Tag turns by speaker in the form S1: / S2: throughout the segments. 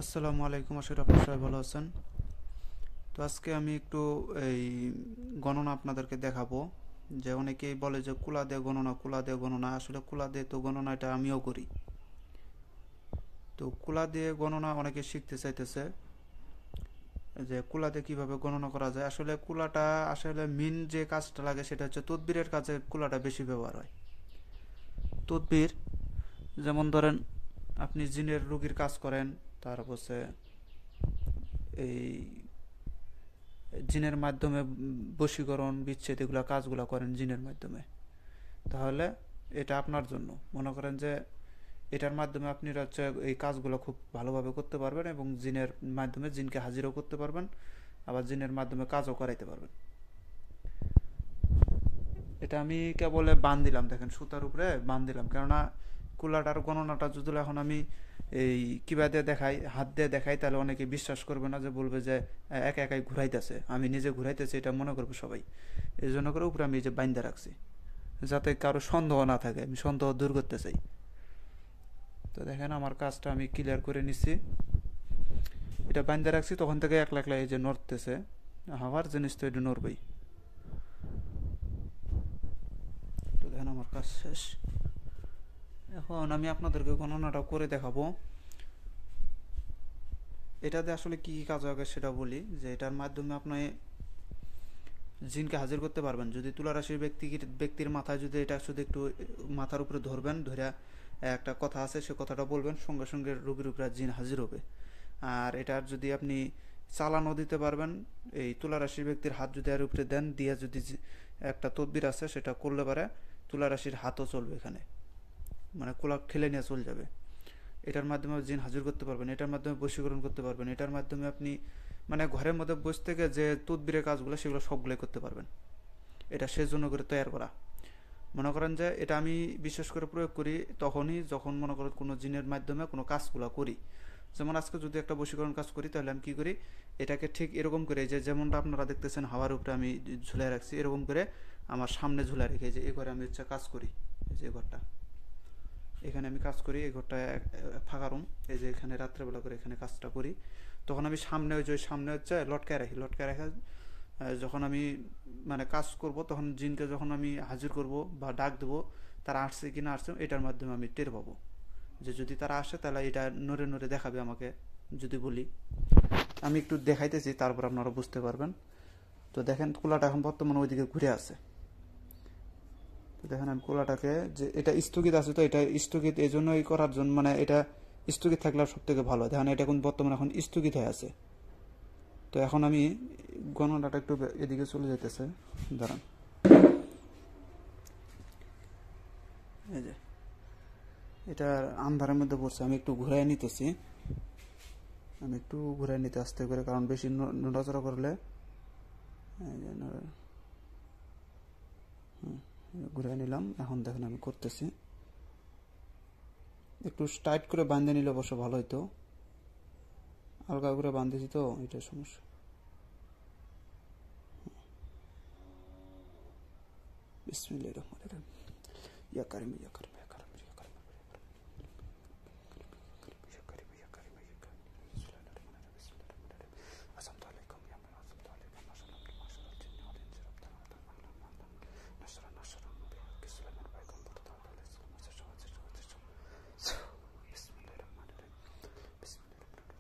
S1: আসসালামু আলাইকুম, আশা করি আপনারা সবাই ভালো আছেন। তো আজকে আমি একটু এই গণনা আপনাদেরকে দেখাবো। যে অনেকেই বলে যে কুলা দিয়ে গণনা, কুলা দিয়ে গণনা, আসলে কুলা দিয়ে তো গণনা এটা আমিও করি। তো কুলা দিয়ে গণনা অনেকে শিখতে চাইতেছে যে কুলা দিয়ে কীভাবে গণনা করা যায়। আসলে কুলাটা আসলে মেন যে কাজটা লাগে সেটা হচ্ছে তদবিরের কাজে কুলাটা বেশি ব্যবহার হয়। তদবির, যেমন ধরেন আপনি জিনের রোগীর কাজ করেন, তারপর এই জিনের মাধ্যমে বশীকরণ, বিচ্ছেদ, এগুলো কাজগুলো করেন জিনের মাধ্যমে, তাহলে এটা আপনার জন্য মনে করেন যে এটার মাধ্যমে আপনি হচ্ছে এই কাজগুলো খুব ভালোভাবে করতে পারবেন এবং জিনের মাধ্যমে জিনকে হাজিরও করতে পারবেন, আবার জিনের মাধ্যমে কাজও করাইতে পারবেন। এটা আমি কেবলে বান দিলাম, দেখেন সুতার উপরে বান দিলাম, কেননা কুলাটার গণনাটা যদি এখন আমি এই কিবা দিয়ে দেখাই, হাত দিয়ে দেখাই, তাহলে অনেকে বিশ্বাস করবে না, যে বলবে যে একা একাই ঘুরাইতেছে, আমি নিজে ঘুরাইতেছি এটা মনে করবে সবাই। এই জন্য করে উপরে আমি এই যে বাইন্দা রাখছি, যাতে কারো সন্দেহ না থাকে, আমি সন্দেহ দূর করতে চাই। তো দেখেন আমার কাজটা আমি ক্লিয়ার করে নিচ্ছি, এটা বাইন্দা রাখছি, তখন থেকে একলা একলা এই যে নড়তেছে, হওয়ার জিনিস তো এটা নড়বেই। তো দেখেন আমার কাজ শেষ। এখন আমি আপনাদেরকে গণনাটা করে দেখাবো। এটাতে আসলে কি কি কাজ হবে সেটা বলি, যে এটার মাধ্যমে আপনি জিনকে হাজির করতে পারবেন। যদি তুলারাশির ব্যক্তির মাথায় যদি এটা শুধু একটু মাথার উপরে ধরবেন, ধরে একটা কথা আছে সে কথাটা বলবেন, সঙ্গে সঙ্গে রোগীর উপরে জিন হাজির হবে। আর এটার যদি আপনি চালানও দিতে পারবেন, এই তুলারাশির ব্যক্তির হাত যদি এর উপরে দেন, দিয়ে যদি একটা তদবির আছে সেটা করলে পারে তুলারাশির হাতও চলবে এখানে, মানে কোলা ঠেলে নিয়ে চলে যাবে। এটার মাধ্যমে জিন হাজির করতে পারবেন, এটার মাধ্যমে বশীকরণ করতে পারবেন, এটার মাধ্যমে আপনি মানে ঘরের মধ্যে বসে থেকে যে তদবিরের কাজগুলো সেগুলো সবগুলোই করতে পারবেন। এটা সেজন্য করে তৈরি করা। মনে করেন যে এটা আমি বিশেষ করে প্রয়োগ করি তখনই যখন মনে করেন কোনো জিনের মাধ্যমে কোনো কাজগুলো করি। যেমন আজকে যদি একটা বশীকরণ কাজ করি, তাহলে আমি কী করি, এটাকে ঠিক এরকম করে, যে যেমনটা আপনারা দেখতেছেন হাওয়ার উপরে আমি ঝুলাই রাখছি, এরকম করে আমার সামনে ঝুলাই রেখে যে এই ঘরে আমি হচ্ছে কাজ করি। এই যে ঘরটা, এখানে আমি কাজ করি, এই ঘরটা ফাঁকা রুম, এই যে এখানে রাত্রেবেলা করে এখানে কাজটা করি, তখন আমি সামনে ওই যে সামনে হচ্ছে লটকায় রাখি, লটকায় রাখা যখন আমি মানে কাজ করব, তখন জিনকে যখন আমি হাজির করব বা ডাক দেবো, তারা আসছে কি না আসছে এটার মাধ্যমে আমি টের পাবো। যে যদি তারা আসে তাহলে এটা নড়ে নড়ে দেখাবে আমাকে, যদি বলি। আমি একটু দেখাইতেছি, তারপর আপনারা বুঝতে পারবেন। তো দেখেন কুলাটা এখন বর্তমানে ওইদিকে ঘুরে আছে। তো দেখেন আমি কুলাটাকে, যে এটা স্থগিত আছে, তো এটা স্থগিত এই জন্যই করার জন্য, মানে এটা স্থগিত থাকলে সব থেকে ভালো। দেখেন এটা কিন্তু বর্তমানে এখন স্থগিত হয়ে আছে। তো এখন আমি গণনাটা একটু এদিকে চলে যেতেছে, দাঁড়ান। এই যে এটা আন্ধারের মধ্যে পড়ছে, আমি একটু ঘুরাই নিতেছি, আমি একটু ঘুরাই নিতে আসতে করে, কারণ বেশি নড়াচড়া করলে ঘুরাই নিলাম। এখন দেখেন আমি করতেছি, একটু টাইট করে বাঁধে নিলে অবশ্য ভালো হইতো, হালকা করে বাঁধেছি তো, এটার সমস্যা। বিসমিল্লাহির রহমানির রহিম। ইয়া কারিম ইয়া কারিম ইয়া কারিম ইয়া কারিম ইয়া কারিম ইয়া কারিম ইয়া কারিম। বিসমিল্লাহির রহমানির রহিম বিসমিল্লাহির রহমানির রহিম। আসসালামু আলাইকুম ইয়া মান আসসালামু আলাইকুম মাশাআল্লাহ মাশাআল্লাহ জিন্নি ওয়াল ইনসি রাব্বানা নাশরা নাশরা নবী কিসলামান বাইকুম বরতা আলাইহিস সালাম বিসমিল্লাহির রহমানির রহিম বিসমিল্লাহির রহমানির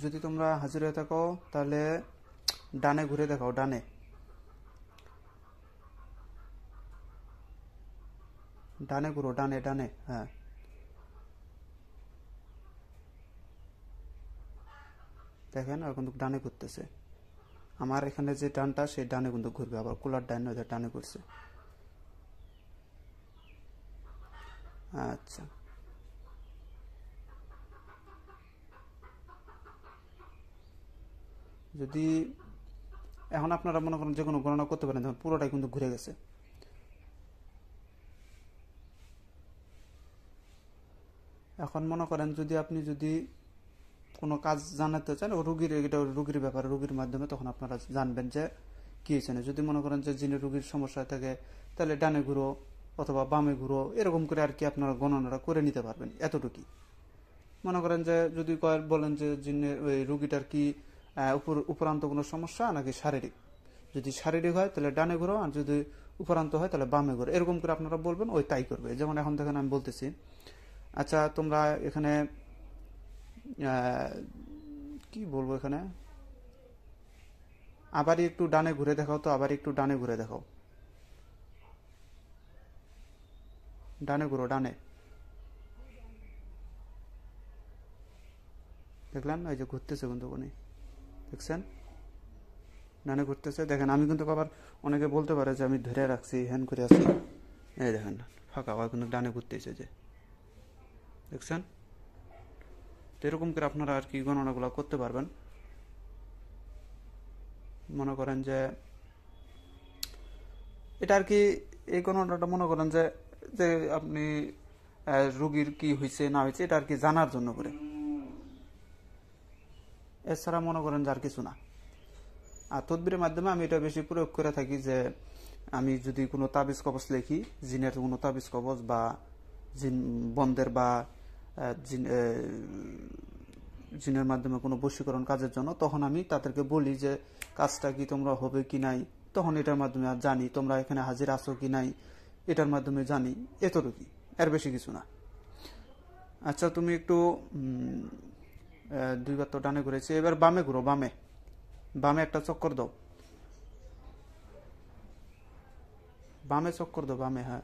S1: যদি তোমরা হাজির হয়ে থাকো তাহলে ডানে ঘুরে দেখাও, ডানে, ডানে ঘুরো, ডানে ডানে, হ্যাঁ। দেখেন আর কিন্তু ডানে ঘুরতেছে, আমার এখানে যে ডানটা সেই ডানে কিন্তু ঘুরবে, আবার কুলার ডান ওদের ডানে ঘুরছে। আচ্ছা, যদি এখন আপনারা মনে করেন যে কোনো গণনা করতে পারেন, দেখুন পুরোটাই কিন্তু ঘুরে গেছে। এখন মনে করেন যদি আপনি যদি কোনো কাজ জানাতে চান রুগীর, এটা রুগীর ব্যাপারে, রুগীর মাধ্যমে তখন আপনারা জানবেন যে কি হয়েছে না। যদি মনে করেন যে জিনের রুগীর সমস্যা থাকে তাহলে ডানে ঘুরো অথবা বামে ঘুরো, এরকম করে আর কি আপনারা গণনাটা করে নিতে পারবেন। এতটুকুই মনে করেন যে যদি বলেন যে জিনের ওই রুগীটার কি উপরান্ত কোনো সমস্যা নাকি শারীরিক, যদি শারীরিক হয় তাহলে ডানে ঘুরো, আর যদি উপরান্ত হয় তাহলে বামে ঘুরো, এরকম করে আপনারা বলবেন, ওই তাই করবে। যেমন এখন দেখেন আমি বলতেছি, আচ্ছা তোমরা এখানে কি বলবো, এখানে আবার একটু ডানে ঘুরে দেখাও তো, আবার একটু ডানে ঘুরে দেখাও, ডানে ঘুরো, ডানে। দেখলেন এই যে ঘুরতেছে কিন্তু উনি, দেখছেন ডানে ঘুরতেছে। দেখেন আমি কিন্তু আবার অনেকে বলতে পারে যে আমি ধরে রাখছি হ্যান করে আছি, এই দেখেন ফাঁকা হয় কিন্তু ডানে ঘুরতেছে, যে দেখছেন। তো এরকম করে আপনারা আর কি গণনাগুলো করতে পারবেন। মনে করেন যে এটা আর কি, এই গণনাটা মনে করেন যে যে আপনি রুগীর কি হয়েছে না হয়েছে এটা আর কি জানার জন্য করে, এছাড়া মনে করেন যে আর কিছু না। আর তদবিরের মাধ্যমে আমি এটা বেশি প্রয়োগ করে থাকি যে আমি যদি কোনো তাবিজ কবচ লিখি, জিনের কোনো তাবিজ কবচ বা জিন বন্ধের বা জিনের মাধ্যমে কোনো বশীকরণ কাজের জন্য, তখন আমি তাদেরকে বলি যে কাজটা কি তোমরা হবে কি নাই, তখন এটার মাধ্যমে জানি তোমরা এখানে হাজির আছো কি নাই, এটার মাধ্যমে জানি, এতটুকুই, এর বেশি কিছু না। আচ্ছা তুমি একটু দুইবার তো ডানে ঘুরেছি, এবার বামে ঘুরো, বামে, বামে একটা চক্কর দাও, বামে চক্কর দাও, বামে, হ্যাঁ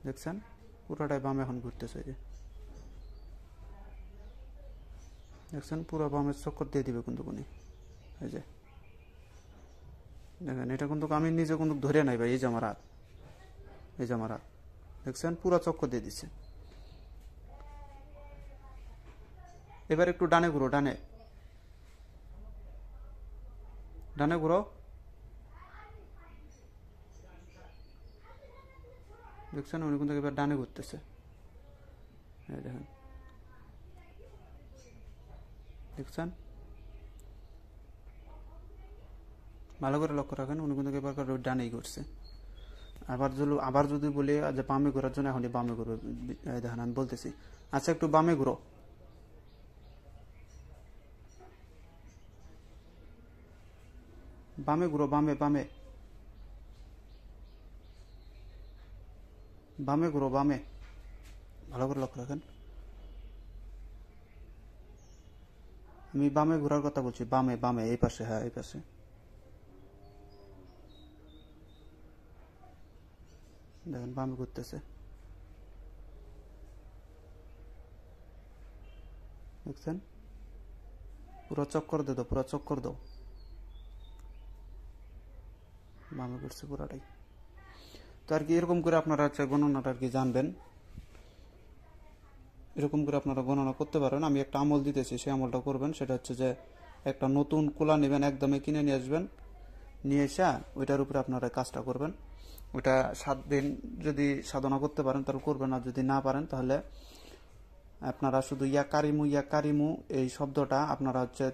S1: দেখছেন পুরোটাই বামে এখন ঘুরতেছে, যে দেখছেন পুরো বামের চক্কর দিয়ে দিবে কিন্তু কোনি, এই যে দেখেন এটা কিন্তু আমি নিজে কিন্তু ধরে নাই ভাই, এই যে আমার হাত, এই যে আমার হাত, দেখছেন পুরো চক্কর দিয়ে দিচ্ছে। এবার একটু ডানে ঘুরো, ডানে, ডানে ঘুরো, দেখছেন উনি কিন্তু এবার ডানে ঘুরতেছে, এই দেখেন, দেখছেন ভালো করে লক্ষ্য রাখেন, উনি কিন্তু এবার ডানেই ঘুরছে। আবার যদি বলি যে বামে ঘোরার জন্য, এখনই বামে ঘুরো, দেখেন আমি বলতেছি। আচ্ছা একটু বামে ঘুরো, বামে ঘুরো, বামে, বামে, বামে ঘুরো, বামে, ভালো করে লক্ষ্য রাখেন, আমি বামে ঘোরার কথা বলছি, বামে, বামে, এই পাশে, হ্যাঁ এই পাশে, দেখেন বামে ঘুরতেছে, দেখছেন পুরো চক্কর দাও, পুরো চক্কর দাও, বামে ঘুরছে পুরাটাই। তো আর কি এরকম করে আপনারা হচ্ছে গণনাটা আর কি জানবেন, এরকম করে আপনারা গণনা করতে পারেন। আমি একটা আমল দিতেছি, সেই আমলটা করবেন। সেটা হচ্ছে যে একটা নতুন কুলা নেবেন, একদমই কিনে নিয়ে আসবেন, নিয়ে এসে ওইটার উপরে আপনারা কাজটা করবেন। ওইটা 7 দিন যদি সাধনা করতে পারেন তাহলে করবেন, আর যদি না পারেন তাহলে আপনারা শুধু ইয়া কারিমু এই শব্দটা আপনারা হচ্ছে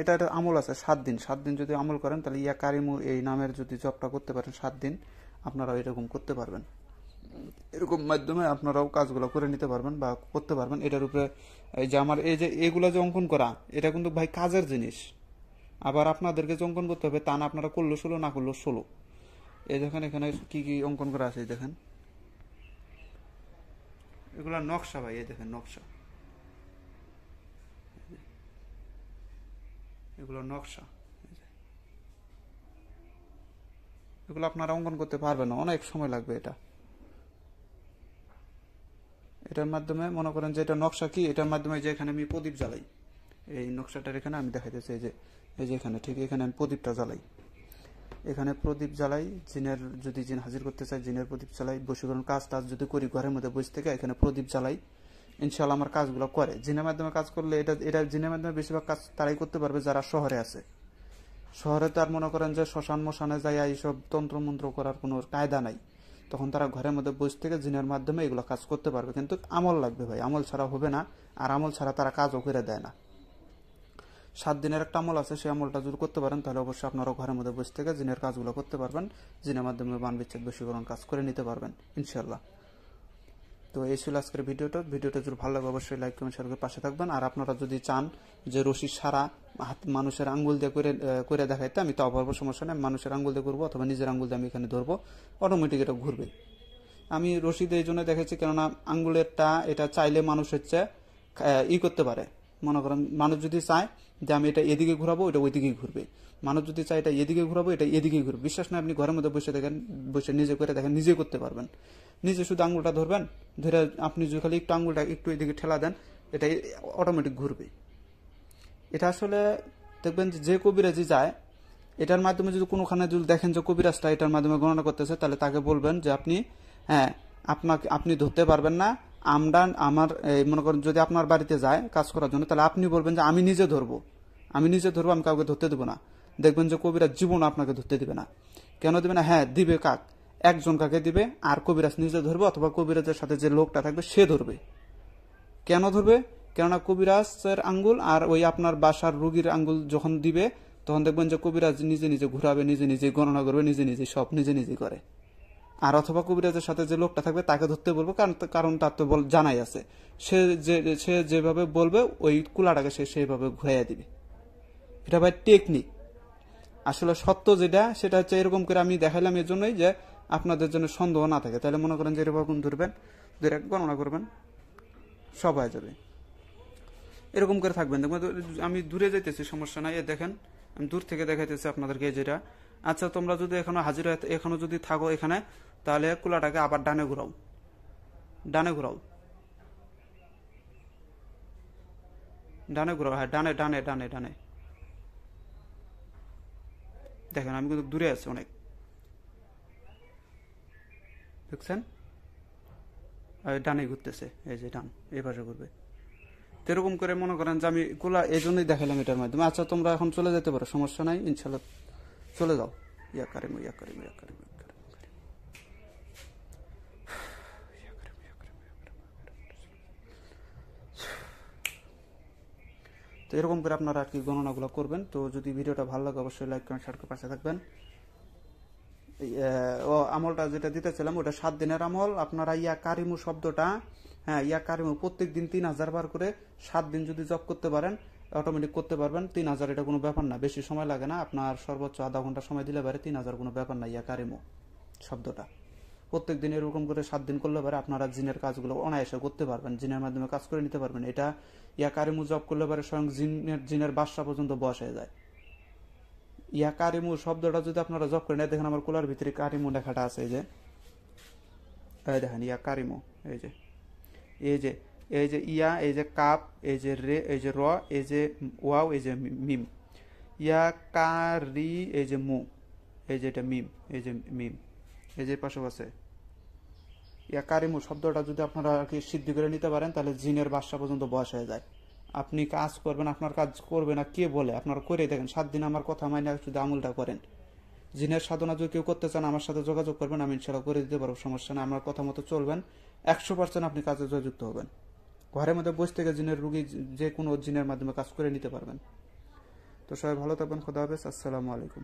S1: এটা একটা আমল আছে 7 দিন, 7 দিন যদি আমল করেন তাহলে ইয়া কারিমু এই নামের যদি জপটা করতে পারেন 7 দিন, আপনারা এরকম করতে পারবেন। এরকম মাধ্যমে আপনারাও কাজগুলো করে নিতে পারবেন বা করতে পারবেন। এটার উপরে এই যে আমার এই যে এগুলো যে অঙ্কন করা, এটা কিন্তু ভাই কাজের জিনিস। আবার আপনাদেরকে যে অঙ্কন করতে হবে তা না, আপনারা করলো 16 না করলো 16। এই দেখেন এখানে কি কি অঙ্কন করা আছে, দেখেন এগুলা নকশা ভাই, এই দেখেন নকশা, এগুলো নকশা, এগুলো আপনারা অঙ্কন করতে পারবেন না, অনেক সময় লাগবে। এটার মাধ্যমে মনে করেন যে এটা নকশা কি, এটার মাধ্যমে যে এখানে আমি প্রদীপ জ্বালাই, এই নকশাটার এখানে আমি দেখাইতেছি, এই যে এখানে ঠিক এখানে আমি প্রদীপটা জ্বালাই, এখানে প্রদীপ জ্বালাই, জিনের যদি জিন হাজির করতে চাই জিনের প্রদীপ জ্বালাই, বশীকরণ কাজ টাজ যদি করি ঘরের মধ্যে বসে থেকে এখানে প্রদীপ জ্বালাই, ইনশাল্লাহ আমার কাজগুলো করে। জিনের মাধ্যমে কাজ করলে এটা জিনের মাধ্যমে বেশিরভাগ কাজ তারাই করতে পারবে যারা শহরে আছে। শহরে তো আর মনে করেন যে শ্মশান মশানে যাই এইসব তন্ত্র মন্ত্র করার কোনো কায়দা নাই, তখন তারা ঘরের মধ্যে বসে থেকে জিনের মাধ্যমে এগুলো কাজ করতে পারবে। কিন্তু আমল লাগবে ভাই, আমল ছাড়া হবে না, আর আমল ছাড়া তারা কাজও করে দেয় না। 7 দিনের একটা আমল আছে, সেই আমলটা যদি করতে পারেন তাহলে অবশ্যই আপনারা ঘরের মধ্যে বসে থেকে জিনের কাজগুলো করতে পারবেন, জিনের মাধ্যমে বান বিচ্ছেদ বশীকরণ কাজ করে নিতে পারবেন ইনশাল্লাহ। তো এই ছিল আজকের ভিডিওটা যদি ভালো লাগে অবশ্যই লাইক কমেন্ট শেয়ার করে পাশে থাকবেন। আর আপনারা যদি চান যে রশি সারা হাত মানুষের আঙ্গুল দিয়ে করে দেখাইতে, আমি তো অভাব সমস্যা নেই, মানুষের আঙ্গুল দিয়ে করবো অথবা নিজের আঙ্গুল দিয়ে আমি এখানে ধরবো, অটোমেটিক এটা ঘুরবে। আমি রশি দিয়ে এই জন্য দেখেছি কেননা আঙ্গুলেরটা এটা চাইলে মানুষ হচ্ছে করতে পারে। মনে করেন মানুষ যদি চায় যে আমি এটা এদিকে ঘুরাবো, এটা ওইদিকেই ঘুরবে। মানুষ যদি চায় এটা এদিকে ঘুরাবো, এটা এদিকেই ঘুরবে। বিশ্বাস না, আপনি ঘরের মধ্যে বসে দেখেন, বসে নিজে করে দেখেন, নিজে করতে পারবেন। নিজে শুধু আঙ্গুলটা ধরবেন, ধরে আপনি যদি খালি একটু আঙ্গুলটা একটু এদিকে ঠেলা দেন, এটা অটোমেটিক ঘুরবে। এটা আসলে দেখবেন যে কবিরাজি যায়, এটার মাধ্যমে যদি কোনোখানে যদি দেখেন যে কবিরাজটা এটার মাধ্যমে গণনা করতেছে, তাহলে তাকে বলবেন যে আপনি ধরতে পারবেন না। আমার মনে করেন যদি আপনার বাড়িতে যায় কাজ করার জন্য, তাহলে আপনি বলবেন যে আমি নিজে ধরবো, আমি কাউকে ধরতে দেবো না। দেখবেন যে কবিরাজ জীবন আপনাকে ধরতে দিবে না। কেন দিবে না? দিবে কাক, একজন কাকে দিবে, আর কবিরাজ নিজে ধরবে অথবা কবিরাজের সাথে যে লোকটা থাকবে সে ধরবে। কেন ধরবে? কেননা কবিরাজের আঙ্গুল আর ওই আপনার বাসার রুগীর আঙ্গুল যখন দিবে, তখন দেখবেন যে কবিরাজ নিজে নিজে ঘুরাবে, নিজে নিজে গণনা করবে, নিজে সব নিজে করে। আর অথবা কবিরাজের সাথে যে লোকটা থাকবে তাকে ধরতে বলবো, কারণ তার তো জানাই আছে, সে যেভাবে বলবে ওই কুলাটাকে সে সেইভাবে ঘুরাইয়া দিবে। এটা ভাই টেকনিক। আসলে সত্য যেটা সেটা হচ্ছে এরকম করে আমি দেখাইলাম এর জন্যই যে আপনাদের জন্য সন্দেহ না থাকে। তাহলে মনে করেন যে এরকম ধরবেন, গণনা করবেন, সব হয়ে যাবে। এরকম করে থাকবেন। দেখবেন আমি দূরে যাইতেছি, সমস্যা নাই। দেখেন আমি দূর থেকে দেখাইতেছি আপনাদেরকে যেটা। আচ্ছা, তোমরা যদি এখনো যদি থাকো এখানে, তাহলে কুলাটাকে আবার ডানে ঘুরাও, ডানে ঘুরাও। ডানে। দেখেন আমি কিন্তু দূরে আছি অনেক, দেখছেন? ডানে ঘুরতেছে, এই যে ডান, এই পাশে ঘুরবে। এরকম করে মনে করেন যে আমি কুলা এই জন্যই দেখাইলাম এটার মাধ্যমে। আচ্ছা, তোমরা এখন চলে যেতে পারো, সমস্যা নাই ইনশাল্লাহ, চলে যাও। ইয়া কারিম। তো এরকম করে আপনারা আর কি গণনাগুলো করবেন। তো যদি ভিডিওটা ভালো লাগে অবশ্যই লাইক কমেন্ট শেয়ার করে পাশে থাকবেন। আমলটা যেটা দিতেছিলাম ওটা 7 দিনের আমল। আপনারা ইয়া কারিমু শব্দটা, ইয়া কারিমু প্রত্যেক দিন 3000 বার করে 7 দিন যদি জপ করতে পারেন, অটোমেটিক করতে পারবেন। 3000 এটা কোনো ব্যাপার না, বেশি সময় লাগে না। আপনার সর্বোচ্চ আধা ঘন্টা সময় দিলে পারে 3000 কোনো ব্যাপার না। ইয়া কারিমু শব্দটা প্রত্যেক দিন এরকম করে 7 দিন করলে পারে আপনারা জিনের কাজগুলো অনায়াসে করতে পারবেন, জিনের মাধ্যমে কাজ করে নিতে পারবেন। এটা ইয়া কারিমু জপ করলে পারে স্বয়ং জিনের বাসা পর্যন্ত বস হয়ে যায়। ইয়া কারিমু শব্দটা যদি আপনারা জপ করেন, দেখেন আমার কুলার ভিতরে কারিমু লেখাটা আছে, এই যে দেখেন ইয়া কারিমু, এই যে ইয়া, এই যে কাপ, এই যে রে, এই যে র, এই যে ওয়াও, এই যে মিম। ইয়া কারি, এই যে মু, এই যে এটা মিম, এই যে মিম, এই যে পাশে আছে। ইয়া কারিমু শব্দটা যদি আপনারা আর কি সিদ্ধি করে নিতে পারেন, তাহলে জিনের বাসা পর্যন্ত বয়স হয়ে যায়। আপনি কাজ করবেন, আপনার কাজ করবে না কে বলে, আপনারা করে দেখেন। 7 দিন আমার কথা মাইনে যদি আমলটা করেন, জিনের সাধনা যদি কেউ করতে চান আমার সাথে যোগাযোগ করবেন, আমি ইনশাল্লাহ করে দিতে পারবো, সমস্যা নেই। আমার কথা মতো চলবেন, 100% আপনি কাজে জয়যুক্ত হবেন। ঘরের মধ্যে বসে থেকে জিনের রুগী যে কোনো জিনের মাধ্যমে কাজ করে নিতে পারবেন। তো সবাই ভালো থাকবেন, খোদা হাফেজ, আসসালামু আলাইকুম।